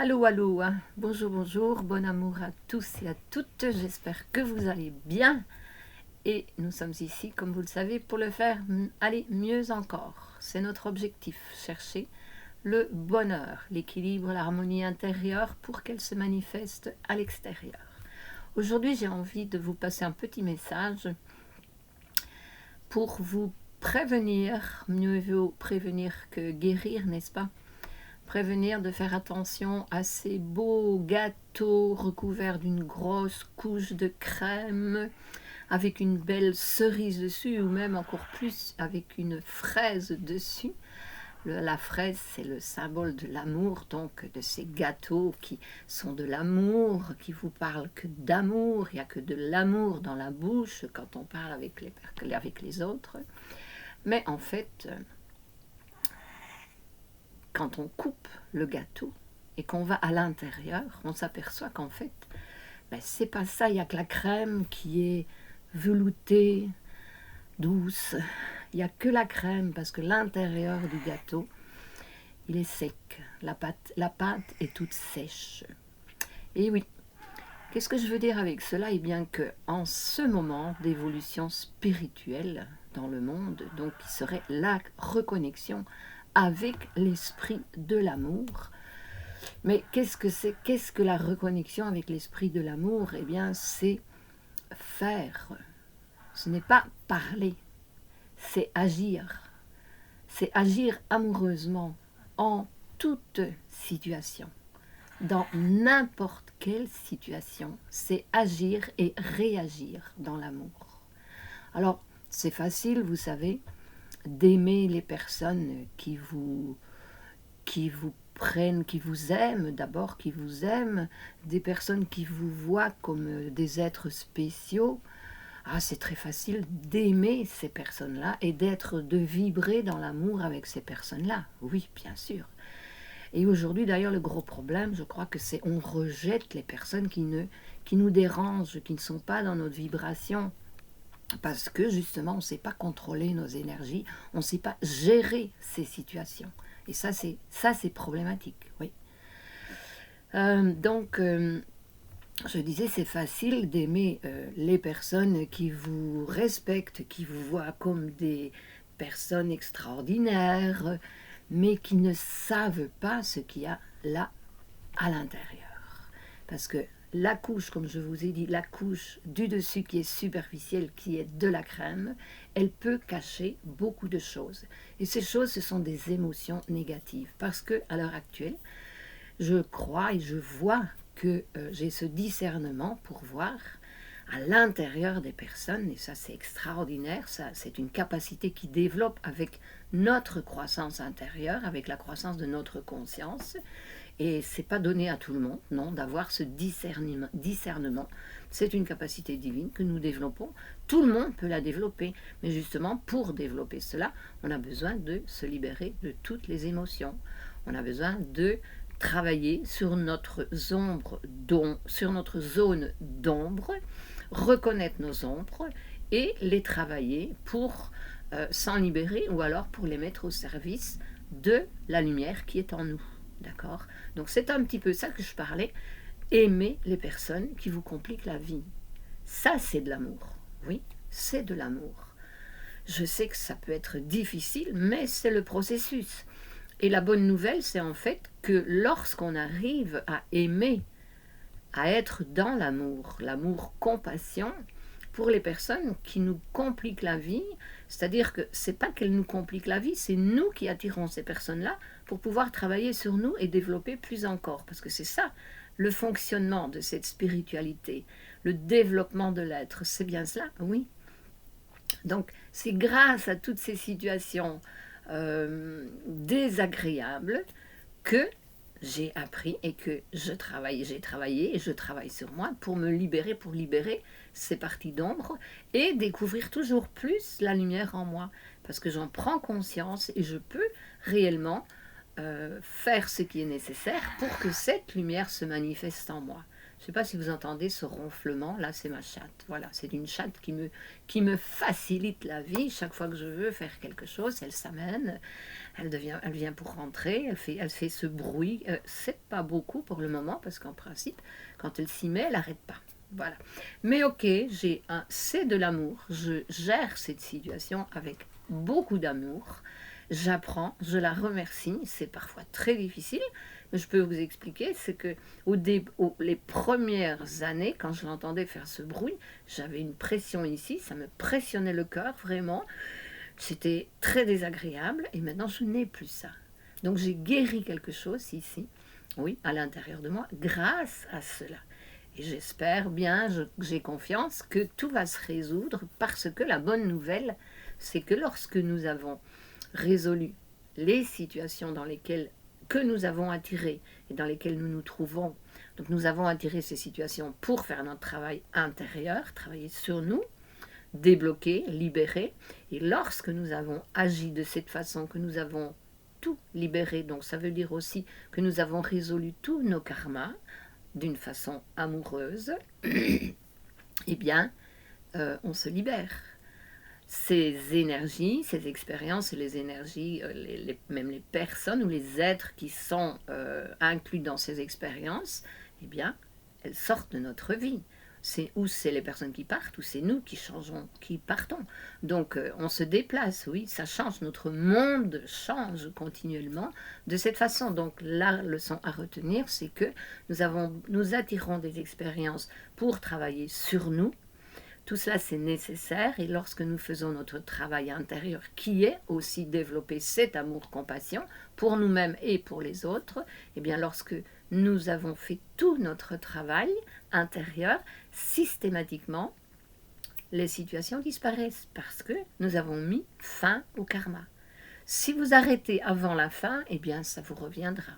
Allô, allô, hein. Bonjour, bonjour, bon amour à tous et à toutes, j'espère que vous allez bien. Et nous sommes ici, comme vous le savez, pour le faire aller mieux encore. C'est notre objectif, chercher le bonheur, l'équilibre, l'harmonie intérieure pour qu'elle se manifeste à l'extérieur. Aujourd'hui, j'ai envie de vous passer un petit message pour vous prévenir, mieux vaut prévenir que guérir, n'est-ce pas? Prévenir de faire attention à ces beaux gâteaux recouverts d'une grosse couche de crème avec une belle cerise dessus ou même encore plus avec une fraise dessus. La fraise, c'est le symbole de l'amour, donc de ces gâteaux qui sont de l'amour, qui vous parlent que d'amour. Il n'y a que de l'amour dans la bouche quand on parle avec les autres. Mais en fait, quand on coupe le gâteau et qu'on va à l'intérieur, on s'aperçoit qu'en fait, c'est pas ça. Il n'y a que la crème qui est veloutée, douce. Il n'y a que la crème parce que l'intérieur du gâteau, il est sec. La pâte est toute sèche. Et oui, qu'est-ce que je veux dire avec cela? Eh bien qu'en ce moment d'évolution spirituelle dans le monde, donc qui serait la reconnexion avec l'esprit de l'amour. Mais qu'est-ce que c'est? Qu'est-ce que la reconnexion avec l'esprit de l'amour? Eh bien, c'est faire. Ce n'est pas parler, c'est agir. C'est agir amoureusement en toute situation. Dans n'importe quelle situation, c'est agir et réagir dans l'amour. Alors, c'est facile, vous savez, d'aimer les personnes qui vous prennent, qui vous aiment, d'abord qui vous aiment, des personnes qui vous voient comme des êtres spéciaux. Ah, c'est très facile d'aimer ces personnes-là et de vibrer dans l'amour avec ces personnes-là. Oui, bien sûr. Et aujourd'hui, d'ailleurs, le gros problème, je crois que c'est on rejette les personnes qui nous dérangent, qui ne sont pas dans notre vibration. Parce que justement, on ne sait pas contrôler nos énergies, on ne sait pas gérer ces situations. Et ça, c'est problématique, oui. Je disais, c'est facile d'aimer les personnes qui vous respectent, qui vous voient comme des personnes extraordinaires, mais qui ne savent pas ce qu'il y a là à l'intérieur. Parce que la couche, comme je vous ai dit, la couche du dessus qui est superficielle, qui est de la crème, elle peut cacher beaucoup de choses. Et ces choses, ce sont des émotions négatives. Parce que à l'heure actuelle, je crois et je vois que j'ai ce discernement pour voir à l'intérieur des personnes, et ça c'est extraordinaire, ça c'est une capacité qui développe avec notre croissance intérieure, avec la croissance de notre conscience, et c'est pas donné à tout le monde, non, d'avoir ce discernement. C'est une capacité divine que nous développons. Tout le monde peut la développer, mais justement pour développer cela, on a besoin de se libérer de toutes les émotions. On a besoin de travailler sur notre zone d'ombre, reconnaître nos ombres et les travailler pour s'en libérer ou alors pour les mettre au service de la lumière qui est en nous. D'accord? Donc c'est un petit peu ça que je parlais. Aimer les personnes qui vous compliquent la vie. Ça, c'est de l'amour. Oui, c'est de l'amour. Je sais que ça peut être difficile, mais c'est le processus. Et la bonne nouvelle, c'est en fait que lorsqu'on arrive à aimer, à être dans l'amour, l'amour-compassion, pour les personnes qui nous compliquent la vie, c'est-à-dire que c'est pas qu'elles nous compliquent la vie, c'est nous qui attirons ces personnes-là pour pouvoir travailler sur nous et développer plus encore. Parce que c'est ça, le fonctionnement de cette spiritualité, le développement de l'être, c'est bien cela, oui. Donc c'est grâce à toutes ces situations désagréables que j'ai appris et que j'ai travaillé et je travaille sur moi pour me libérer, pour libérer ces parties d'ombre et découvrir toujours plus la lumière en moi. Parce que j'en prends conscience et je peux réellement faire ce qui est nécessaire pour que cette lumière se manifeste en moi. Je ne sais pas si vous entendez ce ronflement, là c'est ma chatte. Voilà, c'est une chatte qui me facilite la vie. Chaque fois que je veux faire quelque chose, elle s'amène, elle vient pour rentrer, elle fait ce bruit. C'est pas beaucoup pour le moment, parce qu'en principe, quand elle s'y met, elle n'arrête pas. Voilà. Mais ok, c'est de l'amour. Je gère cette situation avec beaucoup d'amour. J'apprends, je la remercie. C'est parfois très difficile, mais je peux vous expliquer, c'est que les premières années, quand je l'entendais faire ce bruit, j'avais une pression ici, ça me pressionnait le cœur vraiment. C'était très désagréable et maintenant je n'ai plus ça. Donc j'ai guéri quelque chose ici, oui, à l'intérieur de moi, grâce à cela. Et j'espère bien, j'ai confiance que tout va se résoudre, parce que la bonne nouvelle, c'est que lorsque nous avons résolu les situations que nous avons attirées et dans lesquelles nous nous trouvons, donc nous avons attiré ces situations pour faire notre travail intérieur, travailler sur nous, débloquer, libérer. Et lorsque nous avons agi de cette façon, que nous avons tout libéré, donc ça veut dire aussi que nous avons résolu tous nos karmas d'une façon amoureuse, eh bien, on se libère. Ces énergies, ces expériences et les énergies, même les personnes ou les êtres qui sont inclus dans ces expériences, eh bien, elles sortent de notre vie. C'est les personnes qui partent, ou c'est nous qui changeons, qui partons. Donc on se déplace, oui, ça change, notre monde change continuellement de cette façon. Donc la leçon à retenir, c'est que nous attirons des expériences pour travailler sur nous. Tout cela, c'est nécessaire, et lorsque nous faisons notre travail intérieur, qui est aussi développer cet amour-compassion pour nous-mêmes et pour les autres, eh bien lorsque nous avons fait tout notre travail intérieur, systématiquement, les situations disparaissent parce que nous avons mis fin au karma. Si vous arrêtez avant la fin, eh bien ça vous reviendra.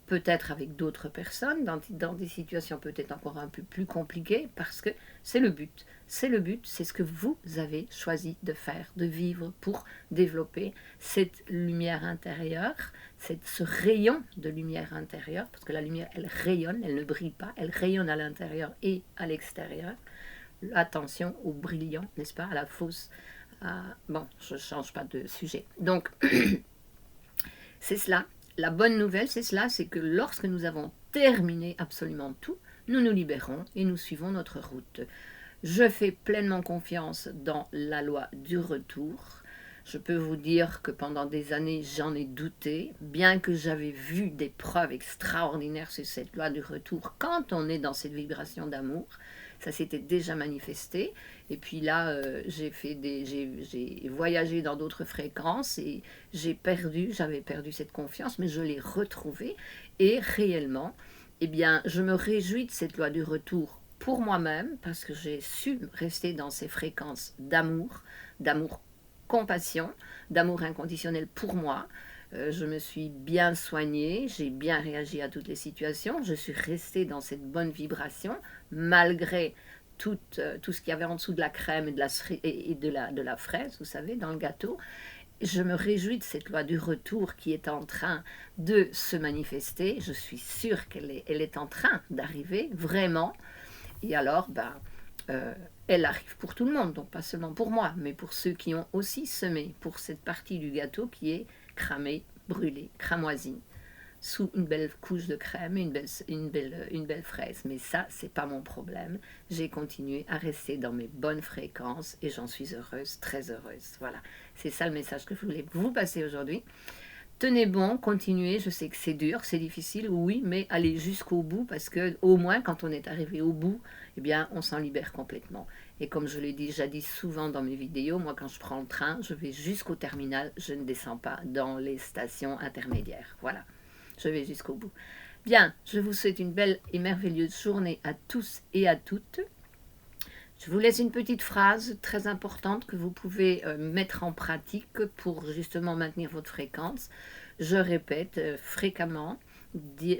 Peut-être avec d'autres personnes, dans des situations peut-être encore un peu plus compliquées, parce que c'est le but. C'est le but, c'est ce que vous avez choisi de faire, de vivre pour développer cette lumière intérieure, ce rayon de lumière intérieure, parce que la lumière, elle rayonne, elle ne brille pas, elle rayonne à l'intérieur et à l'extérieur. Attention au brillant, n'est-ce pas, à la fausse. Bon, je ne change pas de sujet. Donc, c'est cela. La bonne nouvelle, c'est cela, c'est que lorsque nous avons terminé absolument tout, nous nous libérons et nous suivons notre route. Je fais pleinement confiance dans la loi du retour. Je peux vous dire que pendant des années, j'en ai douté, bien que j'avais vu des preuves extraordinaires sur cette loi du retour. Quand on est dans cette vibration d'amour, ça s'était déjà manifesté. Et puis là, j'ai voyagé dans d'autres fréquences et j'avais perdu cette confiance, mais je l'ai retrouvée. Et réellement, eh bien, je me réjouis de cette loi du retour pour moi-même, parce que j'ai su rester dans ces fréquences d'amour compassion, d'amour inconditionnel pour moi. Je me suis bien soignée, j'ai bien réagi à toutes les situations, je suis restée dans cette bonne vibration, malgré tout ce qu'il y avait en dessous de la crème et de la fraise, vous savez, dans le gâteau. Je me réjouis de cette loi du retour qui est en train de se manifester. Je suis sûre qu'elle est en train d'arriver, vraiment. Et alors, elle arrive pour tout le monde, donc pas seulement pour moi, mais pour ceux qui ont aussi semé pour cette partie du gâteau qui est cramée, brûlée, cramoisie, sous une belle couche de crème et une belle fraise. Mais ça, c'est pas mon problème. J'ai continué à rester dans mes bonnes fréquences et j'en suis heureuse, très heureuse. Voilà, c'est ça le message que je voulais vous passer aujourd'hui. Tenez bon, continuez, je sais que c'est dur, c'est difficile, oui, mais allez jusqu'au bout, parce que au moins quand on est arrivé au bout, eh bien on s'en libère complètement. Et comme je l'ai déjà dit souvent dans mes vidéos, moi quand je prends le train, je vais jusqu'au terminal, je ne descends pas dans les stations intermédiaires. Voilà, je vais jusqu'au bout. Bien, je vous souhaite une belle et merveilleuse journée à tous et à toutes. Je vous laisse une petite phrase très importante que vous pouvez mettre en pratique pour justement maintenir votre fréquence. Je répète fréquemment,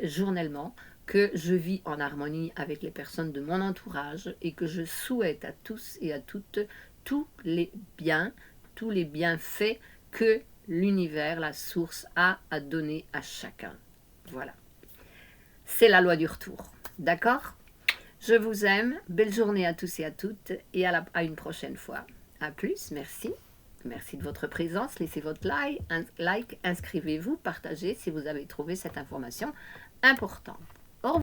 journellement, que je vis en harmonie avec les personnes de mon entourage et que je souhaite à tous et à toutes tous les bienfaits que l'univers, la source, a à donner à chacun. Voilà. C'est la loi du retour. D'accord ? Je vous aime. Belle journée à tous et à toutes. Et à une prochaine fois. À plus. Merci. Merci de votre présence. Laissez votre like, inscrivez-vous, partagez si vous avez trouvé cette information importante.